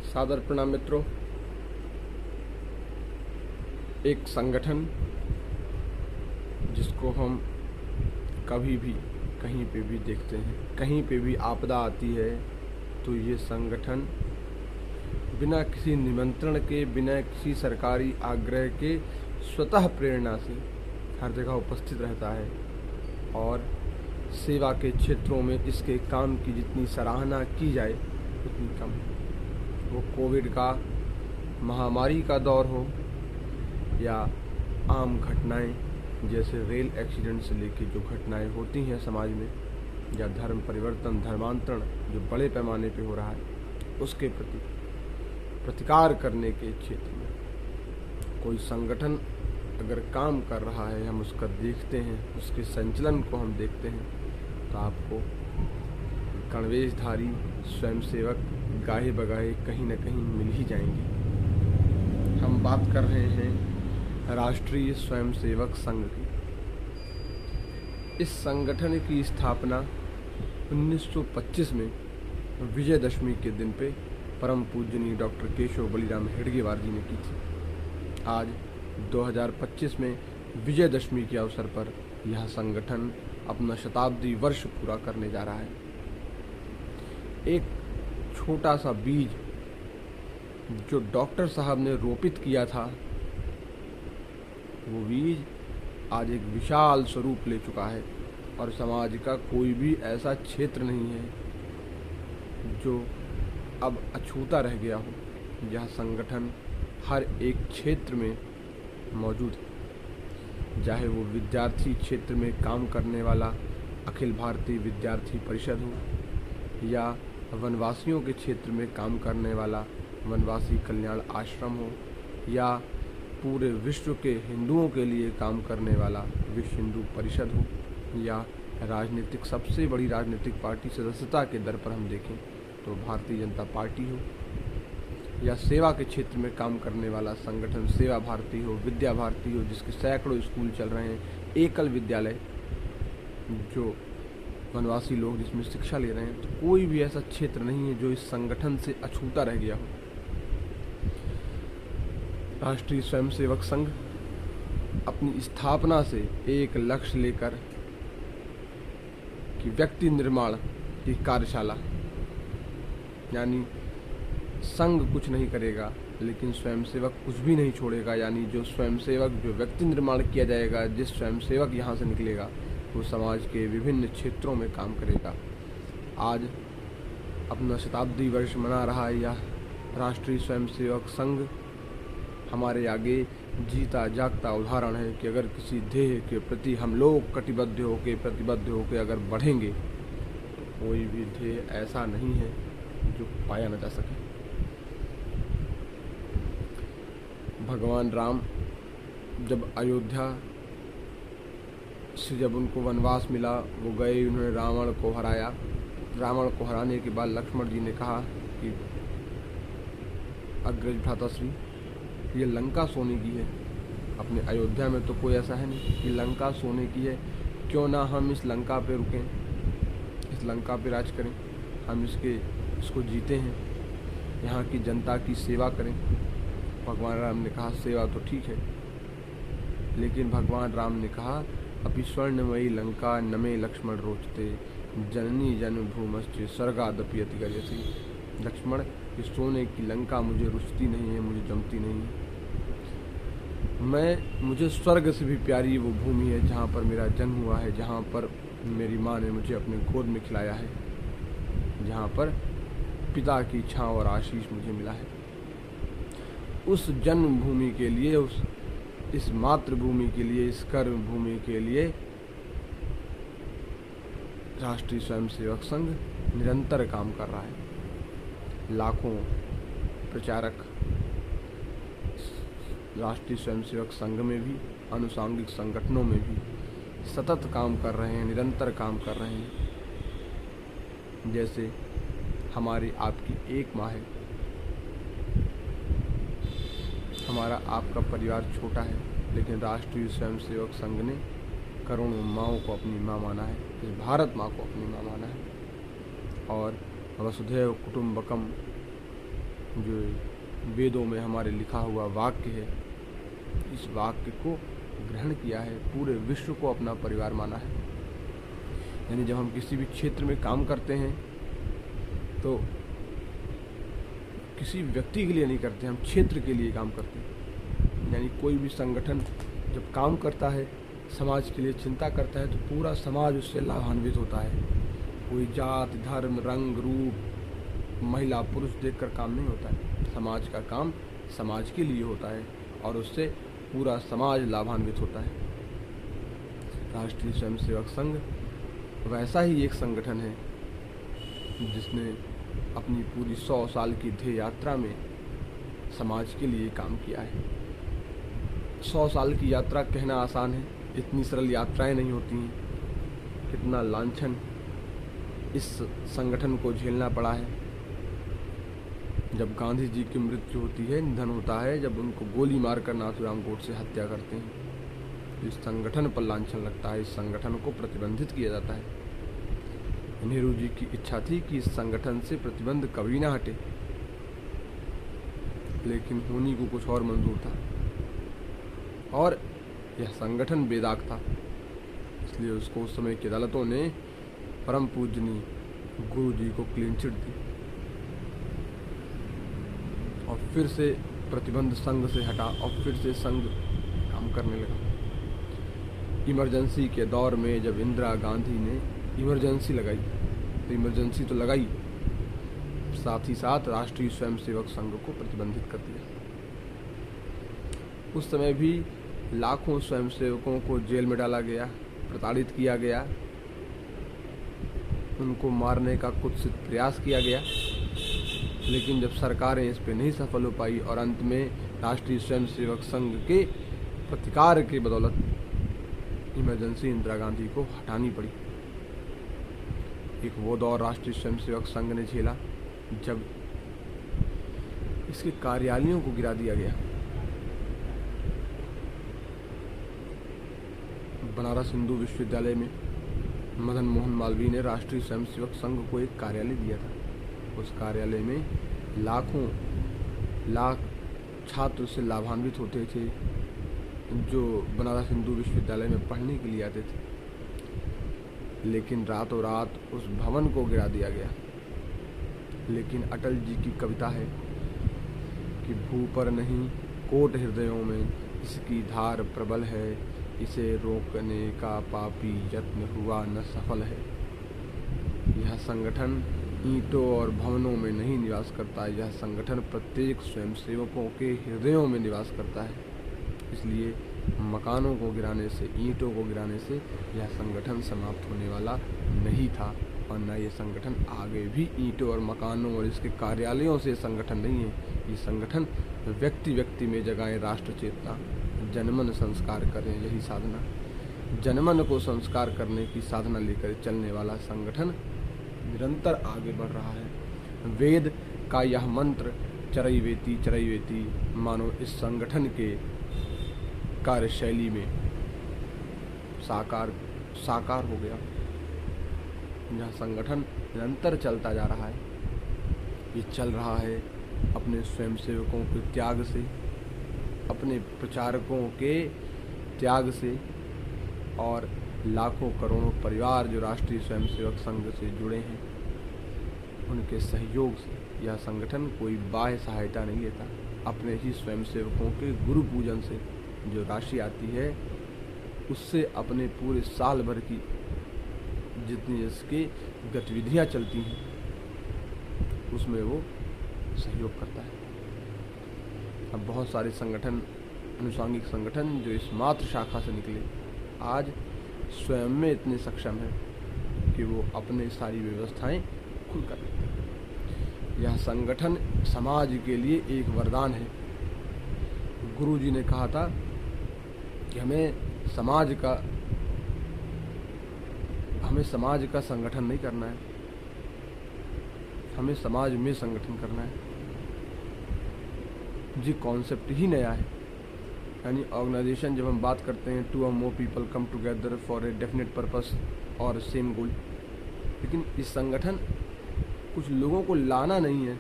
सादर प्रणाम मित्रों। एक संगठन जिसको हम कभी भी कहीं पे भी देखते हैं, कहीं पे भी आपदा आती है तो ये संगठन बिना किसी निमंत्रण के, बिना किसी सरकारी आग्रह के स्वतः प्रेरणा से हर जगह उपस्थित रहता है और सेवा के क्षेत्रों में इसके काम की जितनी सराहना की जाए उतनी कम है। वो कोविड का, महामारी का दौर हो या आम घटनाएं जैसे रेल एक्सीडेंट से लेके जो घटनाएं होती हैं समाज में, या धर्म परिवर्तन, धर्मांतरण जो बड़े पैमाने पे हो रहा है, उसके प्रति प्रतिकार करने के क्षेत्र में कोई संगठन अगर काम कर रहा है, हम उसका देखते हैं, उसके संचलन को हम देखते हैं, तो आपको गणवेशधारी स्वयंसेवक गाहे बगाहे कहीं न कहीं मिल ही जाएंगे। हम बात कर रहे हैं राष्ट्रीय स्वयंसेवक संघ की। इस संगठन की स्थापना 1925 में विजयदशमी के दिन पे परम पूजनीय डॉक्टर केशव बलिराम हेडगेवार जी ने की थी। आज 2025 में विजयदशमी के अवसर पर यह संगठन अपना शताब्दी वर्ष पूरा करने जा रहा है। एक छोटा सा बीज जो डॉक्टर साहब ने रोपित किया था, वो बीज आज एक विशाल स्वरूप ले चुका है और समाज का कोई भी ऐसा क्षेत्र नहीं है जो अब अछूता रह गया हो। यह संगठन हर एक क्षेत्र में मौजूद है, चाहे वो विद्यार्थी क्षेत्र में काम करने वाला अखिल भारतीय विद्यार्थी परिषद हो, या वनवासियों के क्षेत्र में काम करने वाला वनवासी कल्याण आश्रम हो, या पूरे विश्व के हिंदुओं के लिए काम करने वाला विश्व हिंदू परिषद हो, या राजनीतिक सबसे बड़ी राजनीतिक पार्टी सदस्यता के दर पर हम देखें तो भारतीय जनता पार्टी हो, या सेवा के क्षेत्र में काम करने वाला संगठन सेवा भारती हो, विद्या भारती हो, जिसके सैकड़ों स्कूल चल रहे हैं, एकल विद्यालय जो वनवासी लोग जिसमें शिक्षा ले रहे हैं, तो कोई भी ऐसा क्षेत्र नहीं है जो इस संगठन से अछूता रह गया हो। राष्ट्रीय स्वयंसेवक संघ अपनी स्थापना से एक लक्ष्य लेकर कि व्यक्ति निर्माण की कार्यशाला, यानी संघ कुछ नहीं करेगा लेकिन स्वयंसेवक कुछ भी नहीं छोड़ेगा, यानी जो स्वयंसेवक, जो व्यक्ति निर्माण किया जाएगा, जिस स्वयंसेवक यहाँ से निकलेगा वो समाज के विभिन्न क्षेत्रों में काम करेगा। आज अपना शताब्दी वर्ष मना रहा है यह राष्ट्रीय स्वयंसेवक संघ हमारे आगे जीता जागता उदाहरण है कि अगर किसी ध्येय के प्रति हम लोग कटिबद्ध होकर, प्रतिबद्ध होकर अगर बढ़ेंगे तो कोई भी ध्येय ऐसा नहीं है जो पाया न जा सके। भगवान राम जब अयोध्या से जब उनको वनवास मिला, वो गए, उन्होंने रावण को हराया। रावण को हराने के बाद लक्ष्मण जी ने कहा कि अग्रज भ्राताश्री, ये लंका सोने की है, अपने अयोध्या में तो कोई ऐसा है नहीं कि लंका सोने की है, क्यों ना हम इस लंका पे रुकें, इस लंका पे राज करें, हम इसको जीते हैं, यहाँ की जनता की सेवा करें। भगवान राम ने कहा सेवा तो ठीक है, लेकिन भगवान राम ने कहा अपि स्वर्णमयी लंका नमे लक्ष्मण रोचते जननी जन्मभूमश्च स्वर्गादपि अति गरीयसी। लक्ष्मण, ये सोने की लंका मुझे रुचती नहीं है, मुझे जमती नहीं है। मुझे स्वर्ग से भी प्यारी वो भूमि है जहाँ पर मेरा जन्म हुआ है, जहाँ पर मेरी माँ ने मुझे अपने गोद में खिलाया है, जहाँ पर पिता की छाँव और आशीष मुझे मिला है। उस जन्मभूमि के लिए, इस मातृभूमि के लिए, इस कर्म भूमि के लिए राष्ट्रीय स्वयंसेवक संघ निरंतर काम कर रहा है। लाखों प्रचारक राष्ट्रीय स्वयंसेवक संघ में भी, आनुषंगिक संगठनों में भी सतत काम कर रहे हैं, निरंतर काम कर रहे हैं। जैसे हमारी आपकी एक माँ है, हमारा आपका परिवार छोटा है, लेकिन राष्ट्रीय स्वयंसेवक संघ ने करोड़ों माँओं को अपनी माँ माना है, इस भारत माँ को अपनी माँ माना है। और वसुधैव कुटुंबकम जो वेदों में हमारे लिखा हुआ वाक्य है, इस वाक्य को ग्रहण किया है, पूरे विश्व को अपना परिवार माना है। यानी जब हम किसी भी क्षेत्र में काम करते हैं तो किसी व्यक्ति के लिए नहीं करते, हम क्षेत्र के लिए काम करते हैं। यानी कोई भी संगठन जब काम करता है, समाज के लिए चिंता करता है, तो पूरा समाज उससे लाभान्वित होता है। कोई जात, धर्म, रंग, रूप, महिला, पुरुष देखकर काम नहीं होता है। समाज का काम समाज के लिए होता है और उससे पूरा समाज लाभान्वित होता है। राष्ट्रीय स्वयंसेवक संघ वैसा ही एक संगठन है जिसने अपनी पूरी 100 साल की ध्येय यात्रा में समाज के लिए काम किया है। 100 साल की यात्रा कहना आसान है, इतनी सरल यात्राएं नहीं होती हैं। कितना लांछन इस संगठन को झेलना पड़ा है। जब गांधी जी की मृत्यु होती है, निधन होता है, जब उनको गोली मारकर नाथूराम गोडसे हत्या करते हैं, तो इस संगठन पर लांछन लगता है, इस संगठन को प्रतिबंधित किया जाता है। नेहरू जी की इच्छा थी कि इस संगठन से प्रतिबंध कभी ना हटे, लेकिन होनी को कुछ और मंजूर था और यह संगठन बेदाग था, इसलिए उसको उस समय की अदालतों ने परम पूजनीय गुरु जी को क्लीन चिट दी और फिर से प्रतिबंध संघ से हटा और फिर से संघ काम करने लगा। इमरजेंसी के दौर में जब इंदिरा गांधी ने इमरजेंसी लगाई, तो इमरजेंसी तो लगाई, साथ ही साथ राष्ट्रीय स्वयंसेवक संघ को प्रतिबंधित कर दिया। उस समय भी लाखों स्वयंसेवकों को जेल में डाला गया, प्रताड़ित किया गया, उनको मारने का कुत्सित प्रयास किया गया, लेकिन जब सरकारें इस पे नहीं सफल हो पाई और अंत में राष्ट्रीय स्वयंसेवक संघ के प्रतिकार के बदौलत इमरजेंसी इंदिरा गांधी को हटानी पड़ी। एक वो दौर राष्ट्रीय स्वयंसेवक संघ ने झेला जब इसके कार्यालयों को गिरा दिया गया। बनारस हिंदू विश्वविद्यालय में मदन मोहन मालवीय ने राष्ट्रीय स्वयंसेवक संघ को एक कार्यालय दिया था। उस कार्यालय में लाख छात्र उससे लाभान्वित होते थे जो बनारस हिंदू विश्वविद्यालय में पढ़ने के लिए आते थे, लेकिन रातों रात उस भवन को गिरा दिया गया। लेकिन अटल जी की कविता है कि भू पर नहीं कोट हृदयों में इसकी धार प्रबल है, इसे रोकने का पापी यत्न हुआ न सफल है। यह संगठन ईंटों और भवनों में नहीं निवास करता है, यह संगठन प्रत्येक स्वयंसेवकों के हृदयों में निवास करता है। इसलिए मकानों को गिराने से, ईंटों को गिराने से यह संगठन समाप्त होने वाला नहीं था और न ये संगठन आगे भी ईंटों और मकानों और इसके कार्यालयों से संगठन नहीं है। ये संगठन व्यक्ति व्यक्ति में जगाए राष्ट्र चेतना, जनमन संस्कार करें, यही साधना, जनमन को संस्कार करने की साधना लेकर चलने वाला संगठन निरंतर आगे बढ़ रहा है। वेद का यह मंत्र चरैवेति चरैवेति मानो इस संगठन के कार्यशैली में साकार हो गया। यह संगठन निरंतर चलता जा रहा है। ये चल रहा है अपने स्वयंसेवकों के त्याग से, अपने प्रचारकों के त्याग से और लाखों करोड़ों परिवार जो राष्ट्रीय स्वयंसेवक संघ से जुड़े हैं उनके सहयोग से। यह संगठन कोई बाह्य सहायता नहीं लेता, अपने ही स्वयंसेवकों के गुरु पूजन से जो राशि आती है उससे अपने पूरे साल भर की जितनी इसकी गतिविधियां चलती हैं उसमें वो सहयोग करता है। अब बहुत सारे संगठन, अनुषांगिक संगठन जो इस मात्र शाखा से निकले, आज स्वयं में इतने सक्षम हैं कि वो अपने सारी व्यवस्थाएं खुद कर लेते हैं। यह संगठन समाज के लिए एक वरदान है। गुरु जी ने कहा था कि हमें समाज का संगठन नहीं करना है, हमें समाज में संगठन करना है। जी कॉन्सेप्ट ही नया है। यानी ऑर्गेनाइजेशन जब हम बात करते हैं टू और more people come together for a definite purpose और सेम गोल, लेकिन इस संगठन कुछ लोगों को लाना नहीं है,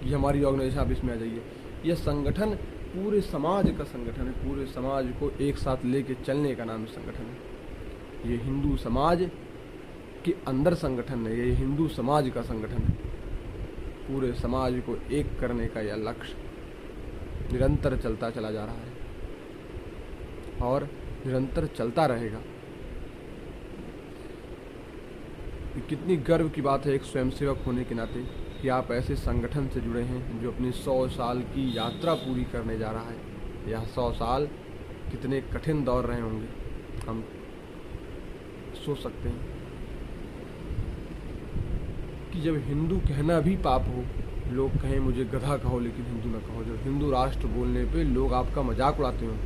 कि हमारी ऑर्गेनाइजेशन, आप इसमें आ जाइए। यह संगठन पूरे समाज का संगठन है, पूरे समाज को एक साथ लेके चलने का नाम संगठन है। ये हिंदू समाज के अंदर संगठन है, ये हिंदू समाज का संगठन है। पूरे समाज को एक करने का यह लक्ष्य निरंतर चलता चला जा रहा है और निरंतर चलता रहेगा। कितनी गर्व की बात है एक स्वयंसेवक होने के नाते कि आप ऐसे संगठन से जुड़े हैं जो अपनी 100 साल की यात्रा पूरी करने जा रहा है। यह 100 साल कितने कठिन दौर रहे होंगे, हम सोच सकते हैं कि जब हिंदू कहना भी पाप हो, लोग कहें मुझे गधा कहो लेकिन हिंदू न कहो, जब हिंदू राष्ट्र बोलने पे लोग आपका मजाक उड़ाते हो,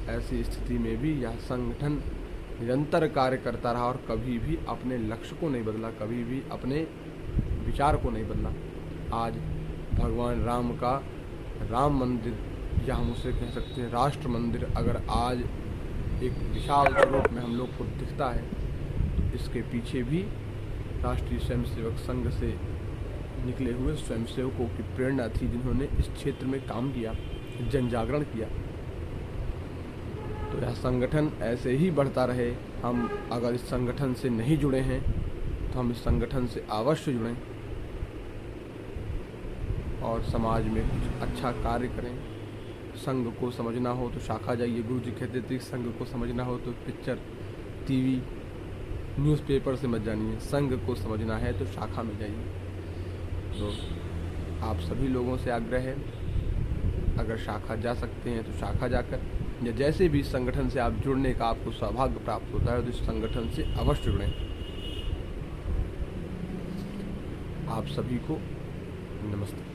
ऐसी स्थिति में भी यह संगठन निरंतर कार्य करता रहा और कभी भी अपने लक्ष्य को नहीं बदला, कभी भी अपने विचार को नहीं बदला। आज भगवान राम का राम मंदिर, या हम उसे कह सकते हैं राष्ट्र मंदिर, अगर आज एक विशाल स्वरूप में हम लोग को दिखता है तो इसके पीछे भी राष्ट्रीय स्वयंसेवक संघ से निकले हुए स्वयंसेवकों की प्रेरणा थी, जिन्होंने इस क्षेत्र में काम किया, जन जागरण किया। तो यह संगठन ऐसे ही बढ़ता रहे। हम अगर इस संगठन से नहीं जुड़े हैं तो हम इस संगठन से अवश्य जुड़ें और समाज में कुछ अच्छा कार्य करें। संघ को समझना हो तो शाखा जाइए। गुरु जी कहते थे संघ को समझना हो तो पिक्चर, टीवी, न्यूज़पेपर से मत जानिए, संघ को समझना है तो शाखा में जाइए। तो आप सभी लोगों से आग्रह है, अगर शाखा जा सकते हैं तो शाखा जाकर, या जैसे भी संगठन से आप जुड़ने का आपको सौभाग्य प्राप्त होता है तो इस संगठन से अवश्य जुड़ें। आप सभी को नमस्ते।